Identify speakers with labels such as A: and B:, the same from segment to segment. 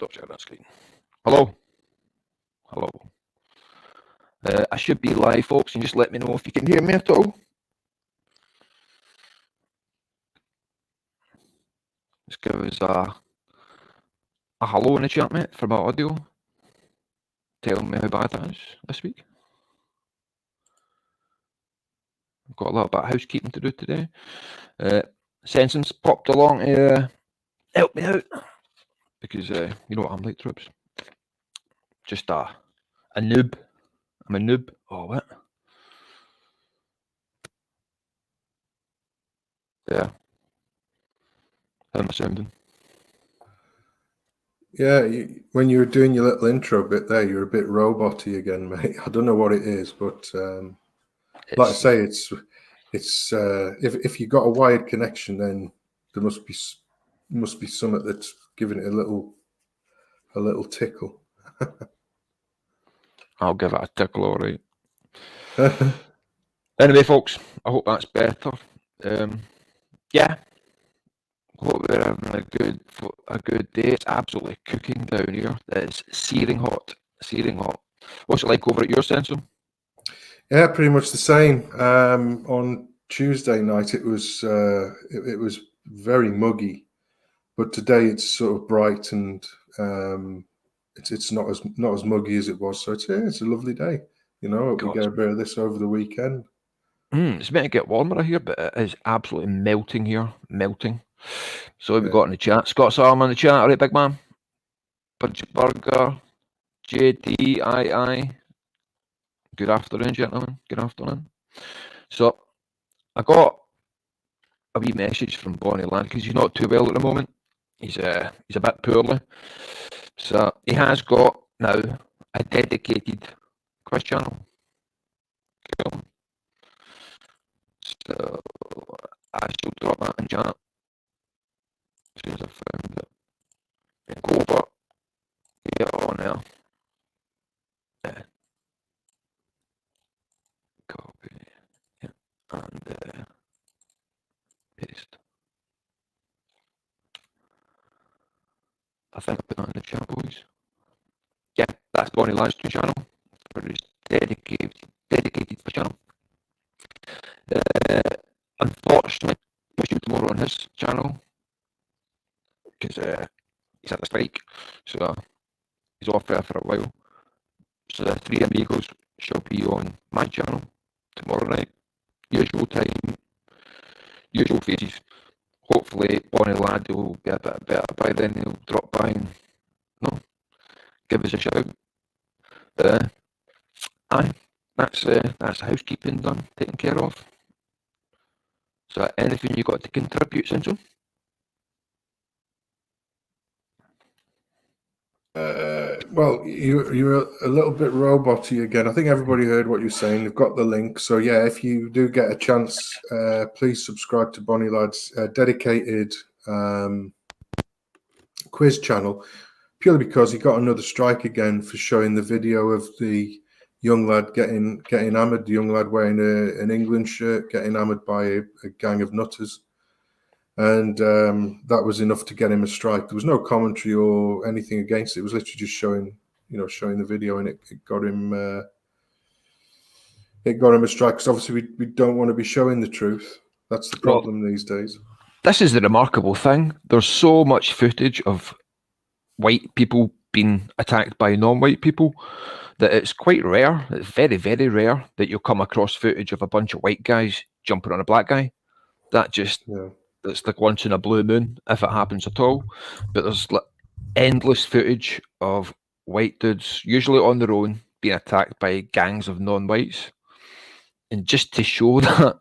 A: Stop sharing that screen. Hello. Hello. I should be live, folks, and just let me know if you can hear me at all. Just give us a hello in the chat, mate, for my audio. Tell me how bad that is this week. I've got a little bit of housekeeping to do today. Sensum's popped along to help me out because you know what I'm like, troops. Just a noob. I'm a noob. Oh, what? Yeah. How am I sounding?
B: Yeah, when you were doing your little intro bit there, you're a bit roboty again, mate. I don't know what it is, but like I say, it's if you got a wired connection, then there must be something that's giving it a little tickle.
A: I'll give it a tickle, all right. Anyway, folks, I hope that's better. Yeah, hope we're having a good day. It's absolutely cooking down here. It's searing hot, searing hot. What's it like over at your Sensum?
B: Yeah, pretty much the same. On Tuesday night, it was very muggy, but today it's sort of bright and it's not as muggy as it was. So it's a lovely day. You know, we get a bit of this over the weekend.
A: It's meant to get warmer here, but it is absolutely melting here, melting. So we got in the chat. Scott Salmon in the chat, all right, big man. Burger, JDII. Good afternoon, gentlemen. Good afternoon. So I got a wee message from Bonnie Land because he's not too well at the moment. He's a bit poorly. So he has got now a dedicated quiz channel. Cool. So I shall drop that in chat as soon as I found it. Then go over here on there. Yeah. Copy. Yeah. And paste. I think I put that in the chat, boys. Yeah, that's Bonnie Land's channel for his dedicated channel. Unfortunately, pushing tomorrow on his channel because he's had a strike, so he's off there for a while. So the Three Amigos shall be on my channel tomorrow night. Usual time, usual faces. Hopefully, Bonnie Lad will be a bit better by then. He'll drop by and give us a shout. Aye, that's housekeeping done, taken care of. So anything you got to contribute, Sensum?
B: Well, you're a little bit roboty again. I think everybody heard what you're saying. They've got the link. So yeah, if you do get a chance, please subscribe to Bonnie Lad's dedicated quiz channel, purely because he got another strike again for showing the video of the young lad getting hammered, the young lad wearing an England shirt, getting hammered by a gang of nutters. And that was enough to get him a strike. There was no commentary or anything against it. It was literally just showing the video, and it got him a strike. Because obviously we don't want to be showing the truth. That's the problem these days. This
A: is the remarkable thing. There's so much footage of white people being attacked by non-white people that it's quite rare. It's very, very rare that you'll come across footage of a bunch of white guys jumping on a black guy. It's like once in a blue moon, if it happens at all. But there's like endless footage of white dudes, usually on their own, being attacked by gangs of non-whites. And just to show that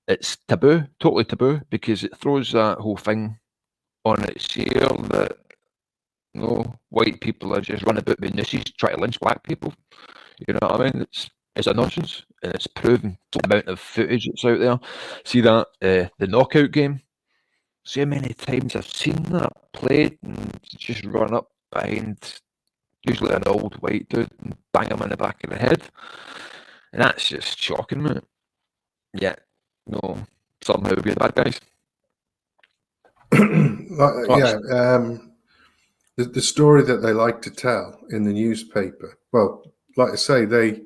A: it's taboo, totally taboo, because it throws that whole thing on its ear that white people are just running about with nooses trying to lynch black people. You know what I mean? It's a nonsense, and it's proven the amount of footage that's out there. See that the knockout game. So many times I've seen that played and just run up behind usually an old white dude and bang him in the back of the head. And that's just shocking, mate. Yeah, somehow we're the bad guys.
B: the story that they like to tell in the newspaper. Well, like I say, they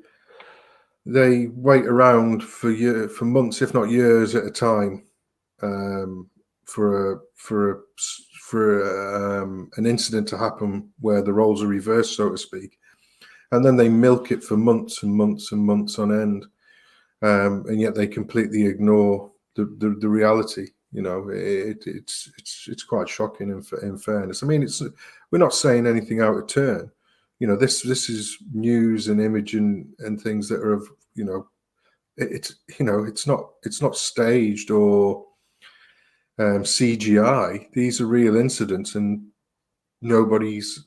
B: wait around for months, if not years at a time, for an incident to happen where the roles are reversed, so to speak, and then they milk it for months and months and months on end, and yet they completely ignore the reality. You know, it's quite shocking in fairness. I mean, we're not saying anything out of turn. You know, this is news and image and things that are of, you know, it's not staged or CGI. These are real incidents, and nobody's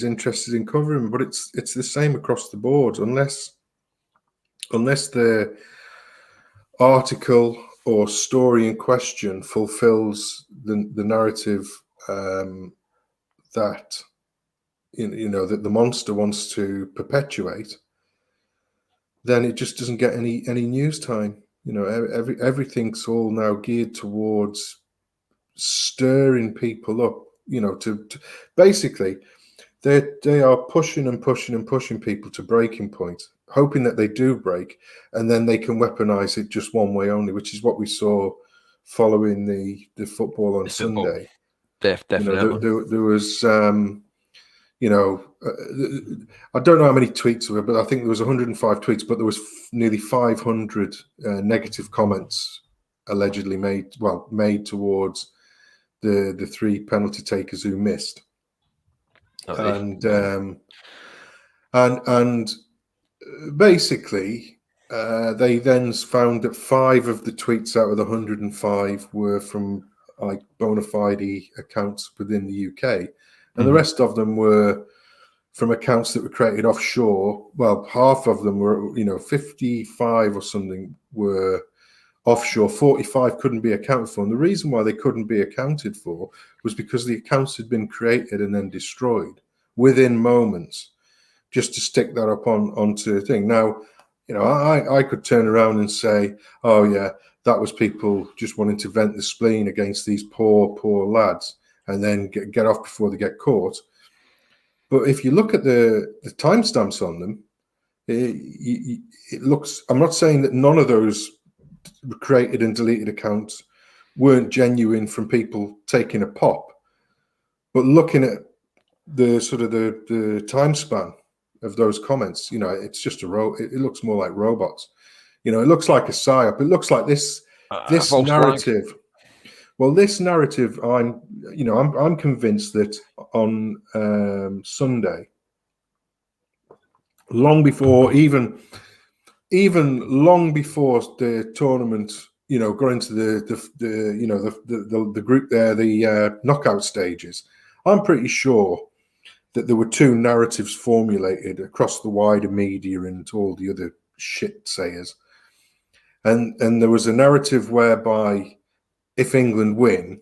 B: interested in covering them. But it's the same across the board, unless the article or story in question fulfills the narrative that that the monster wants to perpetuate, then it just doesn't get any news time. You know, everything's all now geared towards stirring people up. You know, to basically they are pushing and pushing and pushing people to breaking point, hoping that they do break, and then they can weaponize it just one way only, which is what we saw following the football on Sunday.
A: Definitely.
B: You know, there was, you know, I don't know how many tweets there were, but I think there was 105 tweets, but there was nearly 500 negative comments allegedly made towards the three penalty takers who missed. And basically, they then found that 5 of the tweets out of the 105 were from like bona fide accounts within the UK, and the rest of them were from accounts that were created offshore. Well, half of them were, 55 or something were offshore. 45 couldn't be accounted for, and the reason why they couldn't be accounted for was because the accounts had been created and then destroyed within moments, just to stick that up onto a thing. Now, I could turn around and say, oh yeah, that was people just wanting to vent the spleen against these poor lads and then get off before they get caught. But if you look at the timestamps on them, it looks, I'm not saying that none of those created and deleted accounts weren't genuine from people taking a pop, but looking at the sort of the time span of those comments, it's just it looks more like robots. It looks like a psyop. It looks like this narrative. Flag. Well, this narrative, I'm convinced that on Sunday, long before even long before the tournament, got into the group there, the knockout stages, I'm pretty sure that there were 2 narratives formulated across the wider media and all the other shit sayers. And there was a narrative whereby if England win,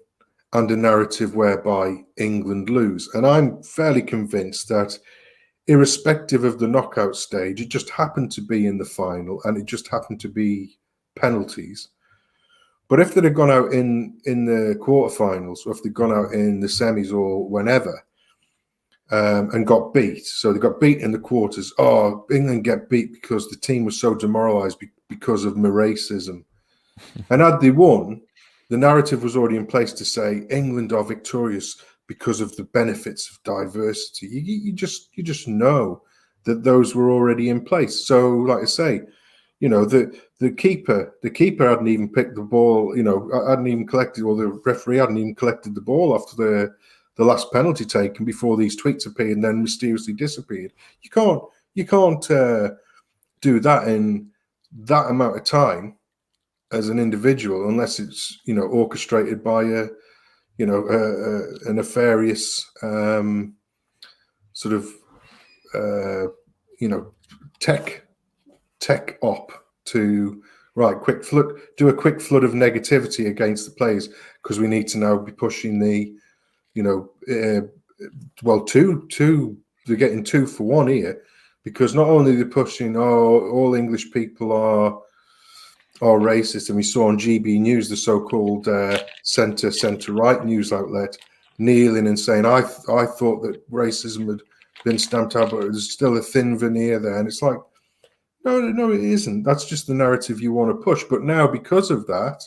B: and a narrative whereby England lose. And I'm fairly convinced that irrespective of the knockout stage, it just happened to be in the final and it just happened to be penalties. But if they'd have gone out in the quarterfinals, or if they'd gone out in the semis or whenever, and got beat. So they got beat in the quarters. Oh, England get beat because the team was so demoralised because of racism. And had they won, the narrative was already in place to say England are victorious because of the benefits of diversity. You just know that those were already in place. So, like I say, the keeper hadn't even picked the ball. Hadn't even collected, or the referee hadn't even collected the ball after the last penalty taken before these tweets appeared and then mysteriously disappeared. You can't do that in that amount of time as an individual unless it's orchestrated by a nefarious sort of tech op to do a quick flood of negativity against the players, because we need to now be pushing the they're getting 2 for 1 here, because not only they're pushing all English people are racist, and we saw on GB News, the so-called centre right news outlet, kneeling and saying, I thought that racism had been stamped out, but there's still a thin veneer there. And it's like, no, it isn't. That's just the narrative you want to push. But now, because of that,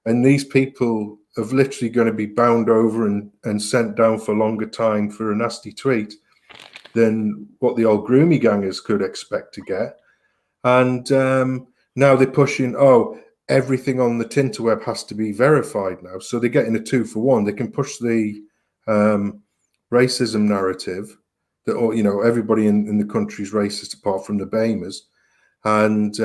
B: and these people are literally going to be bound over and sent down for longer time for a nasty tweet than what the old groomy gangers could expect to get. And now they're pushing, everything on the Tinterweb has to be verified now. So they're getting a 2-for-1. They can push the racism narrative that, everybody in the country is racist apart from the Bamers. And,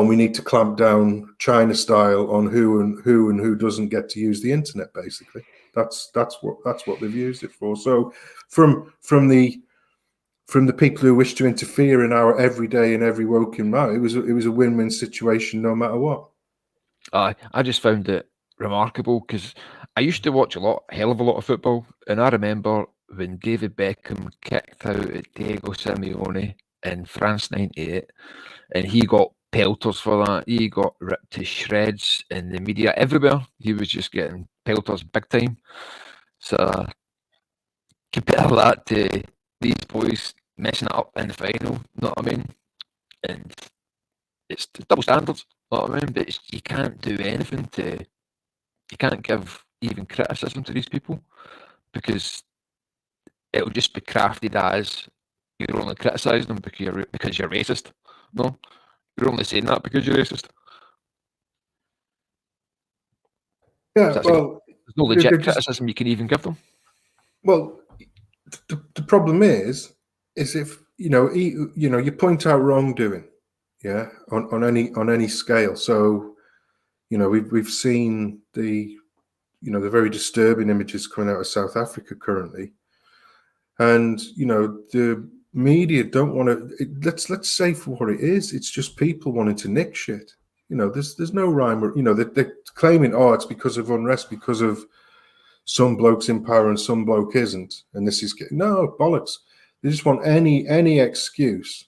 B: we need to clamp down China style on who doesn't get to use the internet, basically. That's what they've used it for. So from the people who wish to interfere in our everyday and every woken man, it was a win-win situation no matter what.
A: I just found it remarkable because I used to watch hell of a lot of football, and I remember when David Beckham kicked out at Diego Simeone in France '98, and he got pelters for that. He got ripped to shreds in the media everywhere. He was just getting pelters big time. So compare that to these boys messing it up in the final, you know what I mean? And it's double standards, you know what I mean? But you can't do anything you can't give even criticism to these people because it'll just be crafted as you're only criticising them because you're racist. No, you're only saying that because you're racist.
B: Yeah,
A: there's no legit criticism you can even give them.
B: Well, the problem is if you point out wrongdoing, yeah, on any scale. So, we've seen the very disturbing images coming out of South Africa currently, and the media don't want to. Let's say for what it is. It's just people wanting to nick shit. There's no rhyme. They're claiming, it's because of unrest, because of some bloke's in power and some bloke isn't, and this is no bollocks. They just want any excuse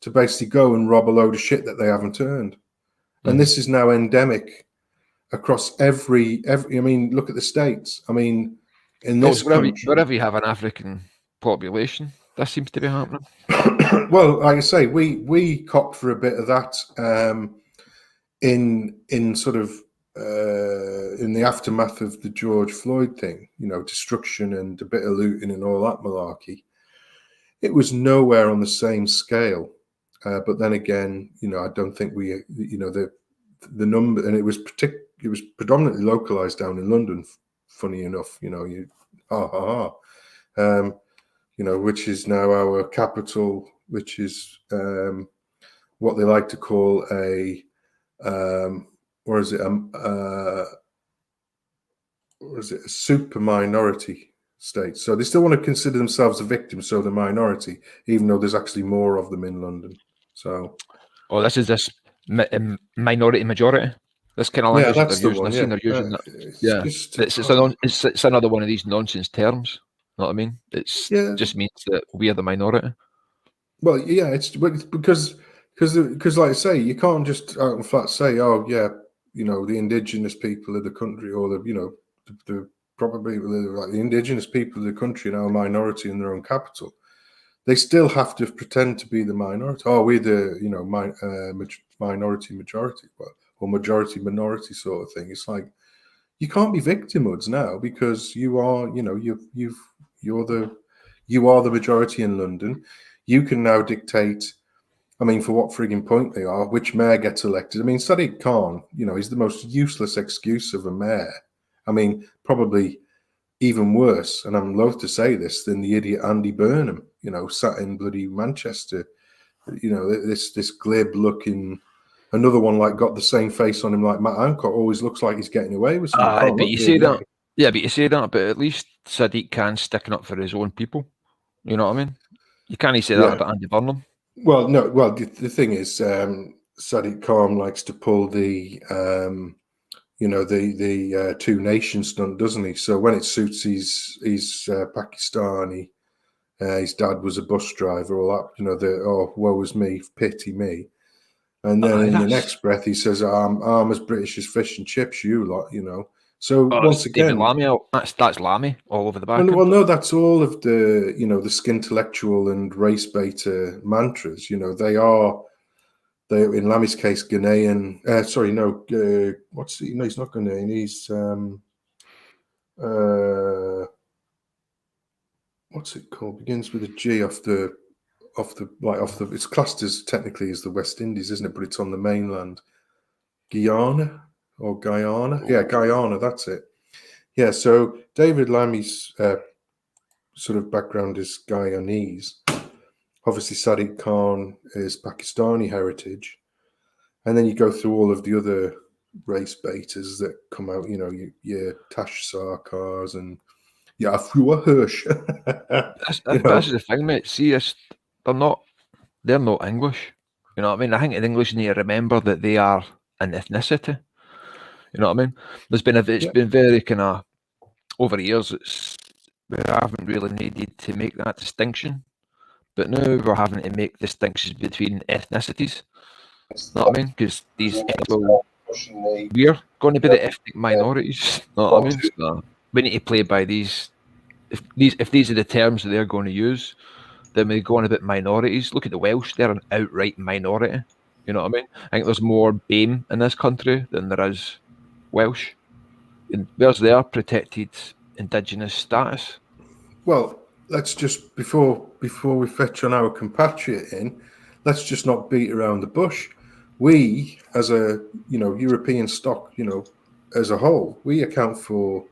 B: to basically go and rob a load of shit that they haven't earned. And this is now endemic across every. I mean, look at the States. I mean, in this country,
A: wherever you have an African population, that seems to be happening.
B: Well, like I say, we copped for a bit of that in sort of in the aftermath of the George Floyd thing, destruction and a bit of looting and all that malarkey. It was nowhere on the same scale. But then again, I don't think the number, and it was predominantly localized down in London. Funny enough, which is now our capital, which is what they like to call a a super minority state. So they still want to consider themselves a victim, so the minority, even though there's actually more of them in London. So,
A: this is this minority majority. This kind of language
B: that's
A: they're using.
B: the one.
A: I've seen they're using that. It's another one of these nonsense terms. You know what I mean? Just means that we are the minority.
B: Well, yeah, it's because like I say, you can't just out and flat say, the indigenous people of the country, or the probably like the indigenous people of the country are now a minority in their own capital. They still have to pretend to be the minority. We're the minority majority, or majority minority sort of thing. It's like you can't be victimhoods now because you are you're the majority in London. You can now dictate. I mean, for what frigging point they are, which mayor gets elected. I mean, Sadiq Khan, he's the most useless excuse of a mayor. I mean, probably even worse, and I'm loath to say this, than the idiot Andy Burnham, sat in bloody Manchester. This glib looking, another one like got the same face on him like Matt Hancock, always looks like he's getting away with something.
A: But you say that. Yeah, but you say that, but at least Sadiq Khan's sticking up for his own people. You know what I mean? You can't say that about Andy Burnham.
B: Well, no. Well, the thing is, Sadiq Khan likes to pull the, the two nations stunt, doesn't he? So when it suits, he's Pakistani. His dad was a bus driver. All that, woe is me, pity me. And then in the next breath, he says, "I'm as British as fish and chips, you lot." So
A: Oh,
B: once
A: it's David
B: again,
A: Lammy. That's Lammy all over the back.
B: well, no, that's all of the the skintellectual and race beta mantras. They are in Lammy's case Ghanaian. Sorry, no, what's he? No, he's not Ghanaian. He's what's it called? Begins with a G off the. It's classed as technically as the West Indies, isn't it? But it's on the mainland. Guyana or Guyana? Yeah, Guyana, that's it. Yeah, so David Lammy's sort of background is Guyanese. Obviously, Sadiq Khan is Pakistani heritage. And then you go through all of the other race betas that come out, your Tash Sarkars and your Afua Hirsch.
A: That's the thing, mate. See, they're not English. You know what I mean? I think in English you need to remember that they are an ethnicity. You know what I mean? It's been very kind of over the years. We haven't really needed to make that distinction, but now we're having to make distinctions between ethnicities. You know what I mean? Because we're going to be the ethnic minorities. You know what I mean? So we need to play by these. If these are the terms that they're going to use, then we go on about minorities. Look at the Welsh; they're an outright minority. You know what I mean? I think there's more BAME in this country than there is Welsh. And where's their protected indigenous status?
B: Well, let's just before we fetch on our compatriot in, let's just not beat around the bush. We, as a European stock, as a whole, we account for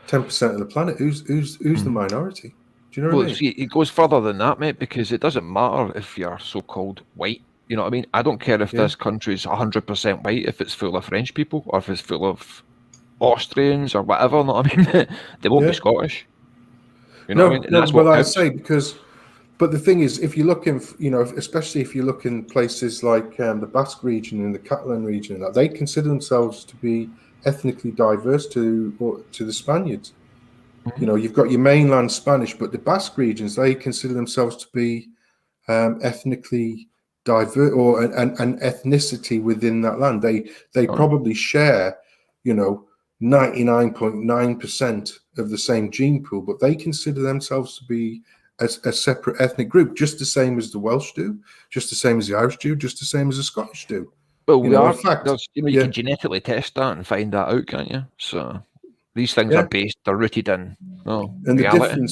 B: 10% of the planet. Who's the minority? Do you know what I mean?
A: See, it goes further than that, mate, because it doesn't matter if you're so-called white. You know what I mean? I don't care if this country's 100% white, if it's full of French people, or if it's full of Austrians or whatever. You know what I mean? They won't be Scottish. You know what I mean? And that's what
B: I say, but the thing is, if you look in, especially if you look in places like the Basque region and the Catalan region, that they consider themselves to be ethnically diverse to the Spaniards.
A: Mm-hmm.
B: You've got your mainland Spanish, but the Basque regions, they consider themselves to be ethnically diverse or an ethnicity within that land. They probably share, 99.9% of the same gene pool, but they consider themselves to be a separate ethnic group, just the same as the Welsh do, just the same as the Irish do, just the same as the Scottish do.
A: Well,
B: In fact,
A: you can genetically test that and find that out, can't you? So these things are rooted in
B: and
A: reality.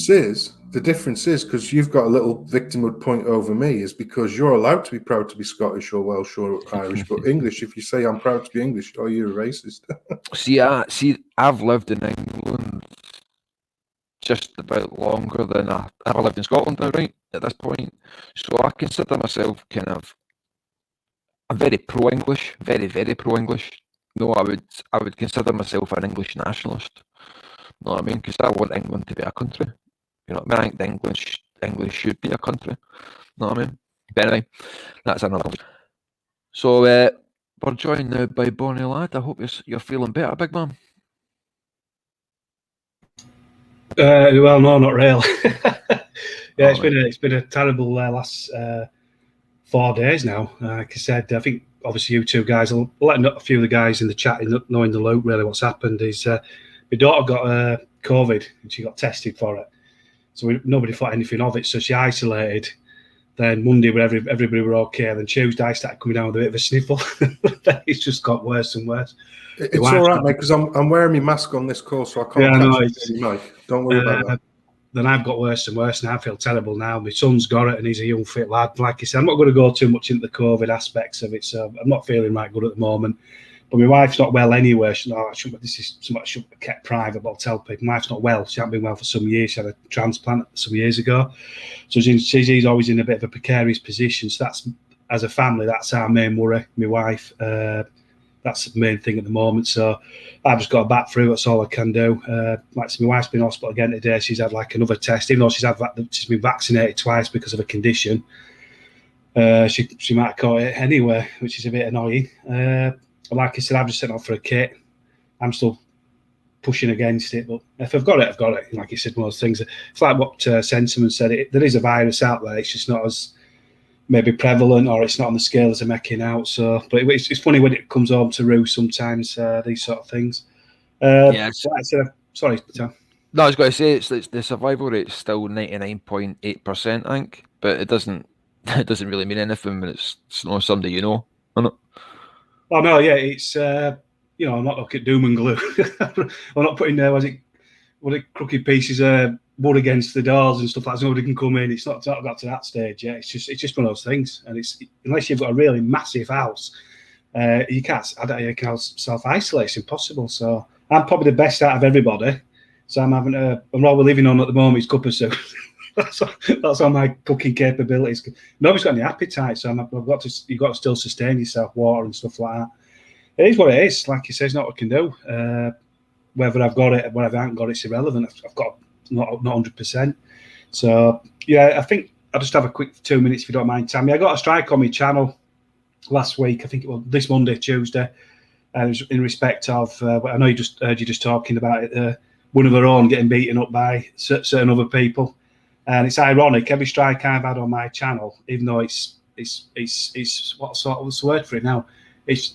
B: The difference is because you've got a little victimhood point over me is because you're allowed to be proud to be Scottish or Welsh or Irish, but English, if you say I'm proud to be English, oh, you're a racist.
A: I've lived in England just about longer than I ever lived in Scotland now, right, at this point. So I consider myself I'm very pro-English, very, very pro-English. No, I would consider myself an English nationalist. You know what I mean? Because I want England to be a country. You know what I mean? I think the English should be a country. You know what I mean? But anyway, that's another. So we're joined now by Bonnie Lad. I hope you're feeling better, big man.
C: Well, no, not really. It's been a terrible last 4 days now. Like I said, I think obviously you two guys, I'll let a few of the guys in the chat knowing the loop really what's happened is my daughter got COVID and she got tested for it. So nobody thought anything of it. So she isolated. Then Monday, where everybody were okay. Then Tuesday, I started coming down with a bit of a sniffle. It's just got worse and worse.
B: It's all right, mate, because I'm wearing my mask on this call, so I can't catch it, Mike. Don't worry about that.
C: Then I've got worse and worse, and I feel terrible now. My son's got it, and he's a young, fit lad. Like I said, I'm not going to go too much into the COVID aspects of it, so I'm not feeling right good at the moment. But my wife's not well anyway. This is something I should have kept private, but I'll tell people. My wife's not well. She hasn't been well for some years. She had a transplant some years ago. So she's always in a bit of a precarious position. So that's, as a family, that's our main worry, my wife. That's the main thing at the moment. So I've just got to back through. That's all I can do. My wife's been in hospital again today. She's had like another test, even though she's been vaccinated twice because of a condition. She might have caught it anyway, which is a bit annoying. Like I said, I've just sent off for a kit. I'm still pushing against it, but if I've got it, I've got it. Like you said, one of those things. It's like what Sensum said. There is a virus out there. It's just not as maybe prevalent, or it's not on the scale as they're making out. So, but it's funny when it comes home to roost sometimes. These sort of things.
A: Yes.
C: Like I said, sorry, Tom.
A: No, I was going to say it's the survival rate's still 99.8%, I think, but it doesn't it doesn't really mean anything when it's not somebody you know. Isn't it?
C: Oh no, yeah, it's I'm not looking at doom and gloom. I'm not putting what it crooked pieces of wood against the doors and stuff like that. So nobody can come in. It's not got to that stage yet. It's just one of those things. And it's unless you've got a really massive house, you can't. You can self-isolate. It's impossible. So I'm probably the best out of everybody. So I'm having and what we're living on at the moment is cup of soup. that's all my cooking capabilities. Nobody's got any appetite, so you've got to still sustain yourself, water and stuff like that. It is what it is. Like you say, it's not what I can do. Whether I've got it, whether I haven't got it, it's irrelevant. I've got not 100%. So yeah, I think I'll just have a quick 2 minutes if you don't mind, Tammy. I got a strike on my channel last week. I think it was this Monday, Tuesday. And it was in respect of, I know you just talking about it. One of our own getting beaten up by certain other people, and it's ironic. Every strike I've had on my channel, even though it's what's the word for it now? It's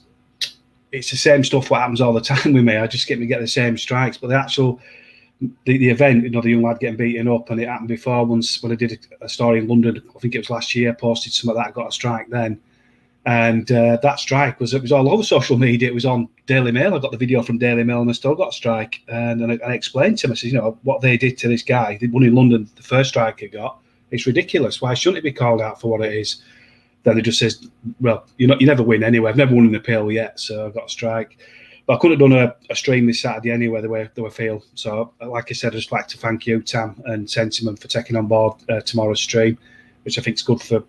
C: the same stuff what happens all the time with me. I just get the same strikes, but the actual the event, the young lad getting beaten up, and it happened before once when I did a story in London. I think it was last year. Posted some of that, got a strike then. And that strike it was all over social media. It was on Daily Mail. I got the video from Daily Mail, and I still got a strike. And I explained to him, I said, what they did to this guy, the one in London, the first strike he got, it's ridiculous. Why shouldn't it be called out for what it is? Then it just says, well, you never win anyway. I've never won an appeal yet, so I got a strike. But I couldn't have done a stream this Saturday anyway, the way they were feel. So, like I said, I'd just like to thank you, Tam, and Sensum for taking on board tomorrow's stream, which I think is good for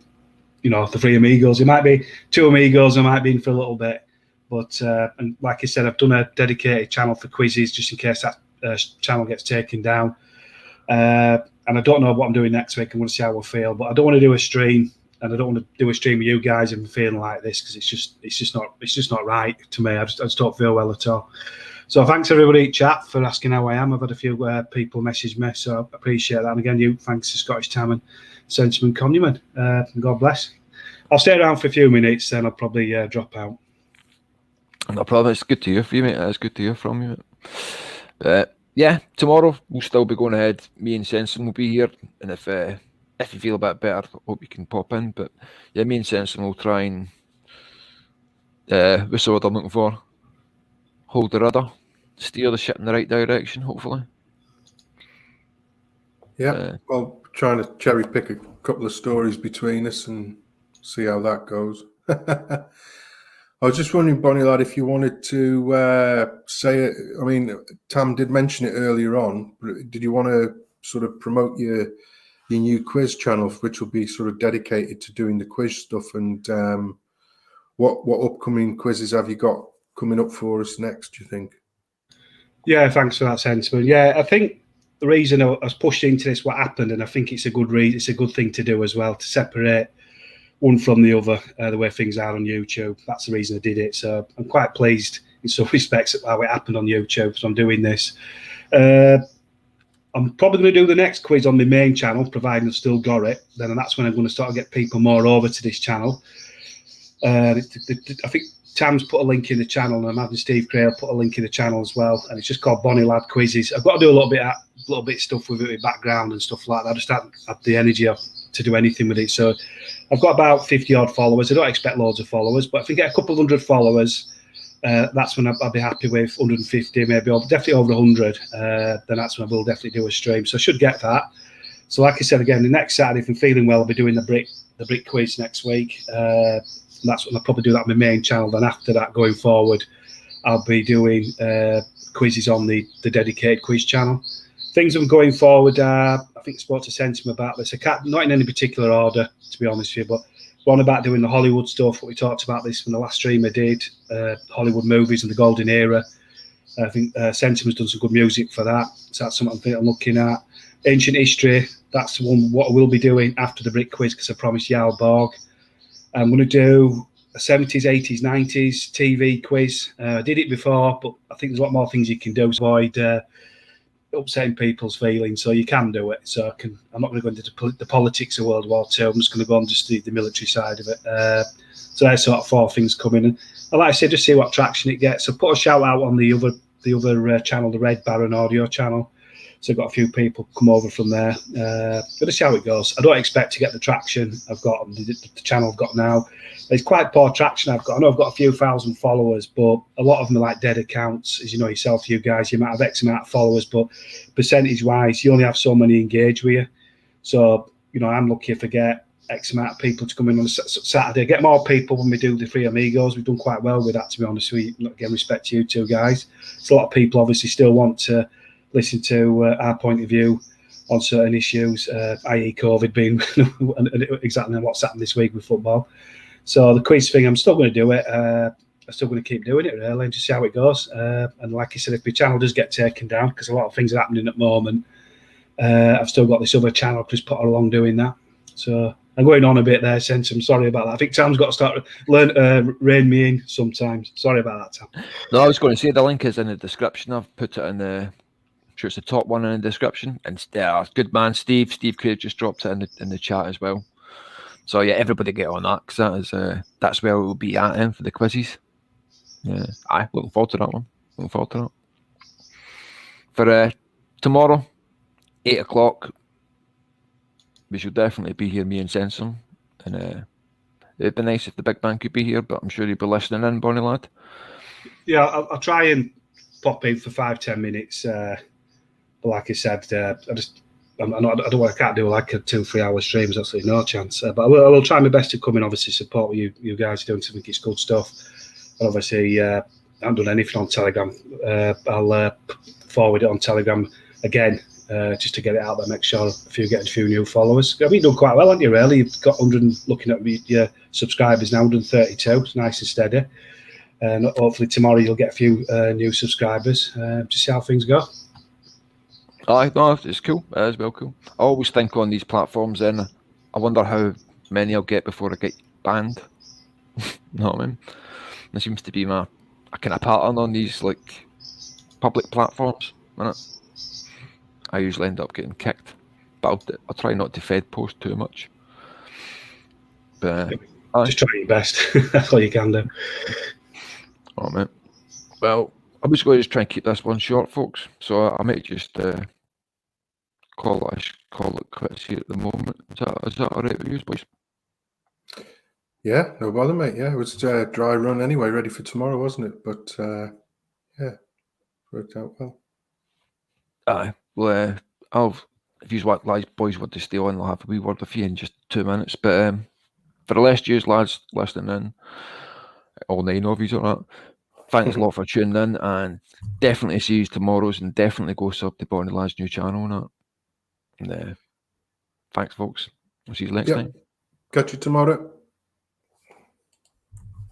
C: the Three Amigos. It might be Two Amigos, I might be in for a little bit. But, and like I said, I've done a dedicated channel for quizzes just in case that channel gets taken down. And I don't know what I'm doing next week. I'm going to see how I feel. But I don't want to do a stream, and I don't want to do a stream with you guys and feeling like this because it's just not right to me. I just don't feel well at all. So thanks everybody in chat for asking how I am. I've had a few people message me, so I appreciate that. And again, thanks to Scottish Tam and Sensum Communem. God bless. I'll stay around for a few minutes, then I'll probably drop out.
A: No problem. It's good to hear from you, mate. It's good to hear from you. Yeah, tomorrow we'll still be going ahead. Me and Sensum will be here, and if you feel a bit better, hope you can pop in. But yeah, me and Sensum will try and what's the word I'm looking for? Hold the rudder, steer the ship in the right direction, hopefully.
B: Yeah, well, trying to cherry pick a couple of stories between us and see how that goes. I was just wondering, Bonnie lad, if you wanted to say it. I mean, Tam did mention it earlier on, but did you want to sort of promote your new quiz channel, which will be sort of dedicated to doing the quiz stuff? And what upcoming quizzes have you got coming up for us next, do you think?
C: Yeah, thanks for that sentiment. Yeah, I think the reason I was pushed into this, what happened, and I think it's a good it's a good thing to do as well, to separate one from the other, the way things are on YouTube. That's the reason I did it. So I'm quite pleased in some respects at how it happened on YouTube. So I'm doing this. I'm probably going to do the next quiz on my main channel, providing I've still got it. Then that's when I'm going to start to get people more over to this channel. I think Tam's put a link in the channel, and I'm having Steve Crail put a link in the channel as well. And it's just called Bonnie Lad Quizzes. I've got to do a little bit stuff with it, with background and stuff like that. I just haven't had the energy to do anything with it. So I've got about 50 odd followers. I don't expect loads of followers, but if we get a couple hundred followers, that's when I'll be happy with 150, maybe definitely over 100. Then that's when I will definitely do a stream. So I should get that. So like I said, again, the next Saturday, if I'm feeling well, I'll be doing the brick quiz next week. That's when I'll probably do that on my main channel. Then after that, going forward, I'll be doing quizzes on the dedicated quiz channel. Things I'm going forward are, I think I spoke to Sensum about this. Not in any particular order, to be honest with you, but one about doing the Hollywood stuff. What we talked about this from the last stream I did, Hollywood movies and the golden era. I think Sensum has done some good music for that. So that's something I'm looking at. Ancient history, that's the one what I will be doing after the brick quiz, because I promised Yao Borg. I'm going to do a 70s, 80s, 90s TV quiz. I did it before, but I think there's a lot more things you can do to avoid upsetting people's feelings. So you can do it. So I'm not going to go into the politics of World War II. I'm just going to go on just the military side of it. So there's sort of 4 things coming. And like I said, just see what traction it gets. So put a shout out on the other the other channel, the Red Baron audio channel. So I've got a few people come over from there. Gonna see how it goes. I don't expect to get the traction I've got on the channel I've got now. It's quite poor traction I've got. I know I've got a few thousand followers, but a lot of them are like dead accounts. As you know yourself, you guys, you might have X amount of followers, but percentage-wise, you only have so many engaged with you. So, you know, I'm lucky if I get X amount of people to come in on Saturday. Get more people when we do the Three Amigos. We've done quite well with that, to be honest with you. Again, respect to you two guys. It's a lot of people obviously still want to listen to our point of view on certain issues, i.e. COVID being exactly what's happened this week with football. So the quiz thing, I'm still going to do it. I'm still going to keep doing it, really, and just see how it goes. And like I said, if my channel does get taken down, because a lot of things are happening at the moment, I've still got this other channel, Chris Potter, along doing that. So I'm going on a bit there, Sensum. I'm sorry about that. I think Tam's got to start rein me in sometimes. Sorry about that, Tam.
A: No, I was going to say the link is in the description. I've put it in the. I'm sure it's the top one in the description. And good man, Steve. Steve could have just dropped it in the chat as well. So yeah, everybody get on that, because that's where we'll be at for the quizzes. Yeah, looking forward to that one. Looking forward to that. For tomorrow, 8 o'clock, we should definitely be here, me and Sensum. And it'd be nice if the big man could be here, but I'm sure he'll be listening in, Bonnie lad.
C: Yeah, I'll try and pop in for 5-10 minutes. But like I said, I can't do like a 2-3 hour stream. There's absolutely no chance. But I will try my best to come in, obviously support what you guys are doing. I think it's good stuff. And obviously, I haven't done anything on Telegram. I'll forward it on Telegram again, just to get it out there, make sure getting a few new followers. I mean, you've done quite well, haven't you, really? You've got 100, looking at your subscribers now, 132. It's nice and steady. And hopefully tomorrow you'll get a few new subscribers. Just see how things go.
A: No, it's cool. It is well cool. I always think on these platforms, then I wonder how many I'll get before I get banned. You know what I mean? There seems to be a kind of pattern on these like public platforms. I usually end up getting kicked, but I'll try not to Fed post too much. But
C: just try your best. That's all you can do.
A: Oh man. Well, I'm just going to try and keep this one short, folks. So I might just call it quits here at the moment. Is that all right with you, boys?
B: Yeah, no bother, mate. Yeah, it was a dry run anyway, ready for tomorrow, wasn't it? But yeah, worked out well.
A: Well, if you boys want to stay on, I'll have a wee word with you in just 2 minutes. But for the last year's lads listening in, all 9 of you, or that. Thanks a lot for tuning in, and definitely see you tomorrow's, and definitely go sub to Bonnie Lad's new channel and that. And thanks, folks. We'll see you next time.
B: Catch you tomorrow.